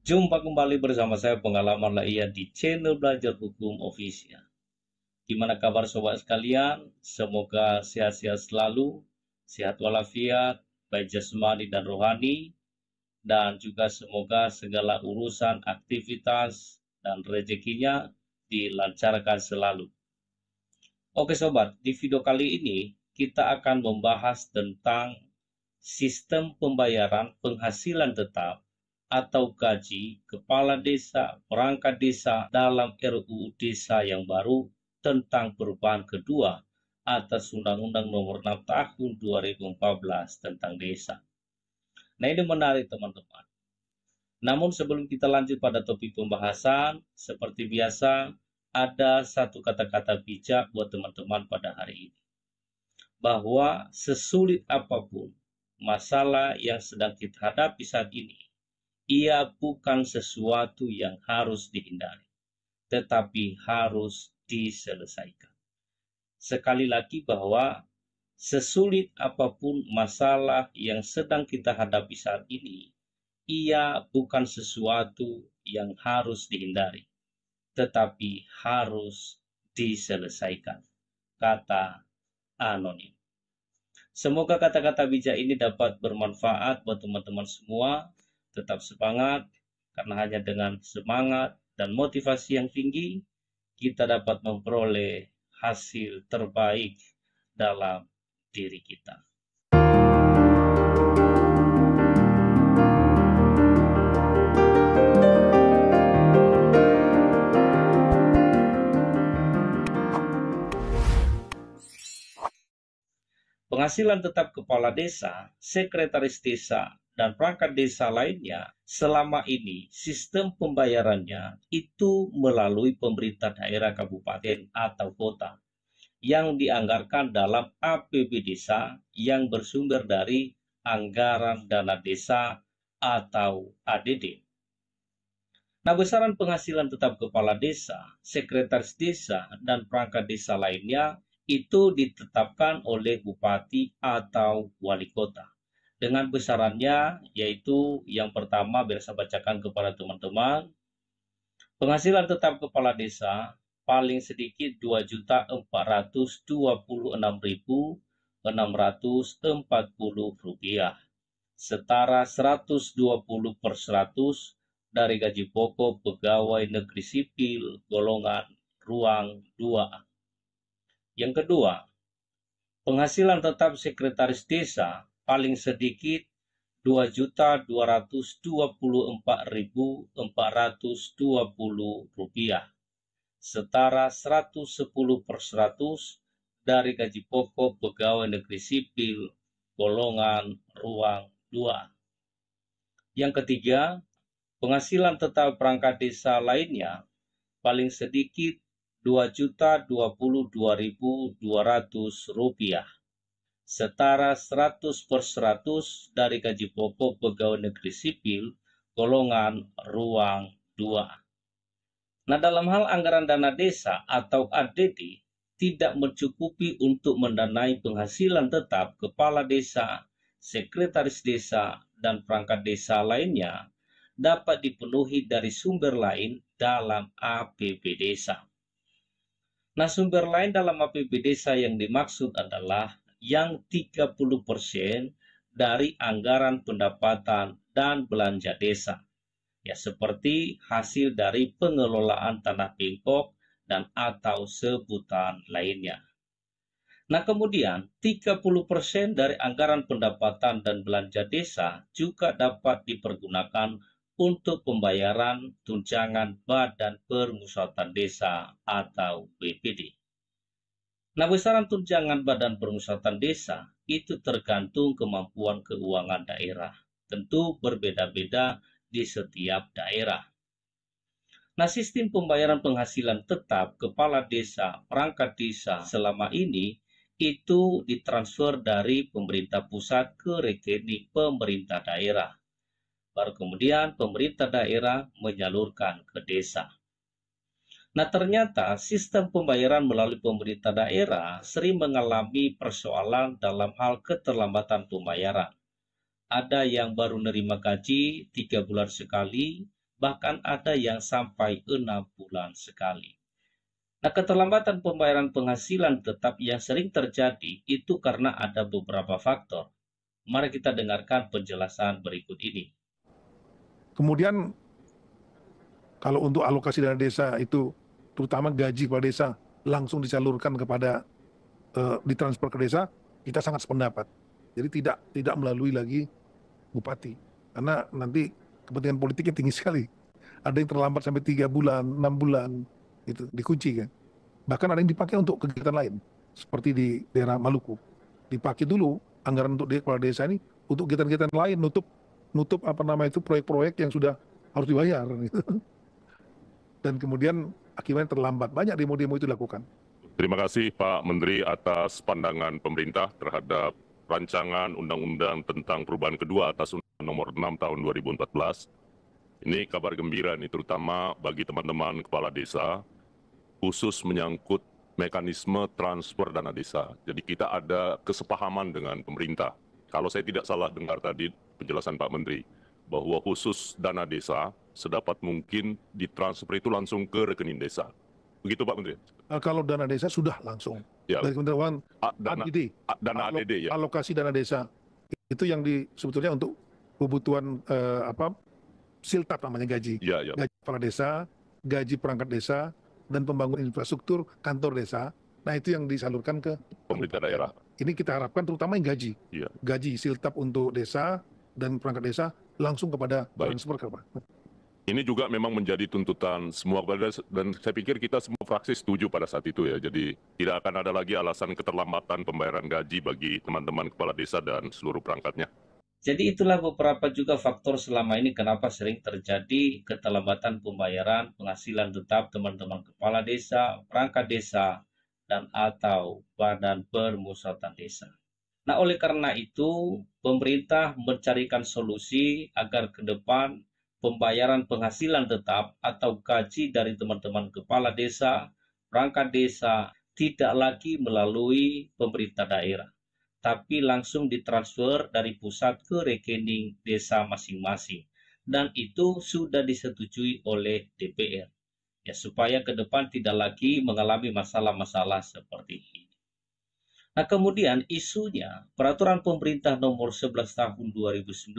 Jumpa kembali bersama saya Pengalaman Laia di channel Belajar Hukum Official. Gimana kabar sobat sekalian? Semoga sehat-sehat selalu, sehat walafiat, baik jasmani dan rohani, dan juga semoga segala urusan, aktivitas, dan rezekinya dilancarkan selalu. Oke sobat, di video kali ini kita akan membahas tentang sistem pembayaran penghasilan tetap atau gaji kepala desa, perangkat desa dalam RUU Desa yang baru tentang perubahan kedua atas Undang-Undang Nomor 6 Tahun 2014 tentang desa. Nah, ini menarik teman-teman. Namun sebelum kita lanjut pada topik pembahasan, seperti biasa ada satu kata-kata bijak buat teman-teman pada hari ini. Bahwa sesulit apapun masalah yang sedang kita hadapi saat ini, ia bukan sesuatu yang harus dihindari, tetapi harus diselesaikan. Sekali lagi bahwa sesulit apapun masalah yang sedang kita hadapi saat ini, ia bukan sesuatu yang harus dihindari, tetapi harus diselesaikan. Kata anonim. Semoga kata-kata bijak ini dapat bermanfaat buat teman-teman semua. Tetap semangat, karena hanya dengan semangat dan motivasi yang tinggi, kita dapat memperoleh hasil terbaik dalam diri kita. Penghasilan tetap kepala desa, sekretaris desa, dan perangkat desa lainnya, selama ini sistem pembayarannya itu melalui pemerintah daerah kabupaten atau kota yang dianggarkan dalam APB desa yang bersumber dari anggaran dana desa atau ADD. Nah, besaran penghasilan tetap kepala desa, sekretaris desa, dan perangkat desa lainnya itu ditetapkan oleh bupati atau wali kota. Dengan besarannya yaitu yang pertama biar saya bacakan kepada teman-teman. Penghasilan tetap kepala desa paling sedikit Rp2.046.640 setara 120% dari gaji pokok pegawai negeri sipil golongan ruang 2A. Yang kedua, penghasilan tetap sekretaris desa paling sedikit Rp2.224.420 setara 110% dari gaji pokok pegawai negeri sipil golongan ruang 2. Yang ketiga, penghasilan tetap perangkat desa lainnya paling sedikit Rp2.022.200 setara 100% dari gaji pokok pegawai negeri sipil golongan ruang 2. Nah, dalam hal anggaran dana desa atau ADD tidak mencukupi untuk mendanai penghasilan tetap kepala desa, sekretaris desa, dan perangkat desa lainnya dapat dipenuhi dari sumber lain dalam APB desa. Nah, sumber lain dalam APB desa yang dimaksud adalah yang 30% dari anggaran pendapatan dan belanja desa. Ya, seperti hasil dari pengelolaan tanah bengkok dan atau sebutan lainnya. Nah, kemudian 30% dari anggaran pendapatan dan belanja desa juga dapat dipergunakan untuk pembayaran tunjangan Badan Permusyawaratan Desa atau BPD. Nah, besaran tunjangan Badan Permusyawaratan Desa itu tergantung kemampuan keuangan daerah. Tentu berbeda-beda di setiap daerah. Nah, sistem pembayaran penghasilan tetap kepala desa, perangkat desa selama ini itu ditransfer dari pemerintah pusat ke rekening pemerintah daerah. Baru kemudian pemerintah daerah menyalurkan ke desa. Nah, ternyata sistem pembayaran melalui pemerintah daerah sering mengalami persoalan dalam hal keterlambatan pembayaran. Ada yang baru nerima gaji 3 bulan sekali, bahkan ada yang sampai 6 bulan sekali. Nah, keterlambatan pembayaran penghasilan tetap yang sering terjadi itu karena ada beberapa faktor. Mari kita dengarkan penjelasan berikut ini. Kemudian kalau untuk alokasi dana desa itu, terutama gaji kepala desa langsung disalurkan kepada ditransfer ke desa, kita sangat sependapat. Jadi tidak melalui lagi bupati, karena nanti kepentingan politiknya tinggi sekali. Ada yang terlambat sampai 3 bulan, 6 bulan, itu dikunci kan. Bahkan ada yang dipakai untuk kegiatan lain, seperti di daerah Maluku. Dipakai dulu anggaran untuk kepala desa ini untuk kegiatan-kegiatan lain, nutup proyek-proyek yang sudah harus dibayar. Gitu. Dan kemudian akibatnya terlambat. Banyak demo-demo itu dilakukan. Terima kasih Pak Menteri atas pandangan pemerintah terhadap rancangan undang-undang tentang perubahan kedua atas Undang-Undang Nomor 6 Tahun 2014. Ini kabar gembira nih, terutama bagi teman-teman kepala desa, khusus menyangkut mekanisme transfer dana desa. Jadi kita ada kesepahaman dengan pemerintah. Kalau saya tidak salah dengar tadi penjelasan Pak Menteri, bahwa khusus dana desa sedapat mungkin ditransfer itu langsung ke rekening desa. Begitu Pak Menteri? Kalau dana desa sudah langsung. Ya. Dari Kementerian Dana ADD ya. Alokasi dana desa itu yang sebetulnya untuk kebutuhan siltap namanya gaji. Ya. Gaji kepala desa, gaji perangkat desa, dan pembangunan infrastruktur kantor desa. Nah itu yang disalurkan ke pemerintah daerah. Ini kita harapkan terutama yang gaji. Ya. Gaji siltap untuk desa dan perangkat desa langsung kepada transfer ke apa. Ini juga memang menjadi tuntutan semua kepala desa, dan saya pikir kita semua fraksi setuju pada saat itu ya. Jadi tidak akan ada lagi alasan keterlambatan pembayaran gaji bagi teman-teman kepala desa dan seluruh perangkatnya. Jadi itulah beberapa juga faktor selama ini kenapa sering terjadi keterlambatan pembayaran penghasilan tetap teman-teman kepala desa, perangkat desa, dan atau badan permusyawaratan desa. Nah, oleh karena itu, pemerintah mencarikan solusi agar ke depan pembayaran penghasilan tetap atau gaji dari teman-teman kepala desa, perangkat desa tidak lagi melalui pemerintah daerah, tapi langsung ditransfer dari pusat ke rekening desa masing-masing. Dan itu sudah disetujui oleh DPR. Ya, supaya ke depan tidak lagi mengalami masalah-masalah seperti ini. Nah, kemudian isunya peraturan pemerintah nomor 11 tahun 2019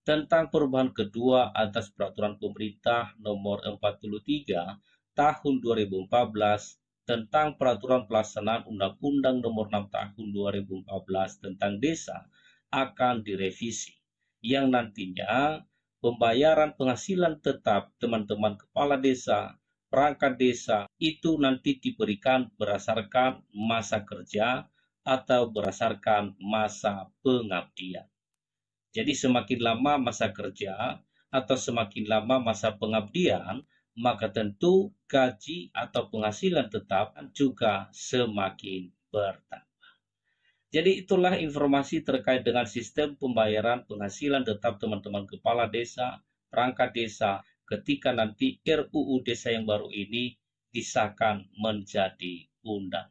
tentang perubahan kedua atas peraturan pemerintah nomor 43 tahun 2014 tentang peraturan pelaksanaan Undang-Undang nomor 6 tahun 2014 tentang desa akan direvisi, yang nantinya pembayaran penghasilan tetap teman-teman kepala desa, perangkat desa itu nanti diberikan berdasarkan masa kerja atau berdasarkan masa pengabdian. Jadi semakin lama masa kerja atau semakin lama masa pengabdian, maka tentu gaji atau penghasilan tetap juga semakin bertambah. Jadi itulah informasi terkait dengan sistem pembayaran penghasilan tetap teman-teman kepala desa, perangkat desa, ketika nanti RUU Desa yang baru ini disahkan menjadi undang.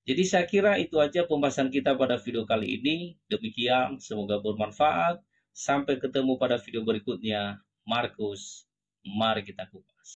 Jadi saya kira itu aja pembahasan kita pada video kali ini. Demikian, semoga bermanfaat. Sampai ketemu pada video berikutnya. Markus, mari kita kupas.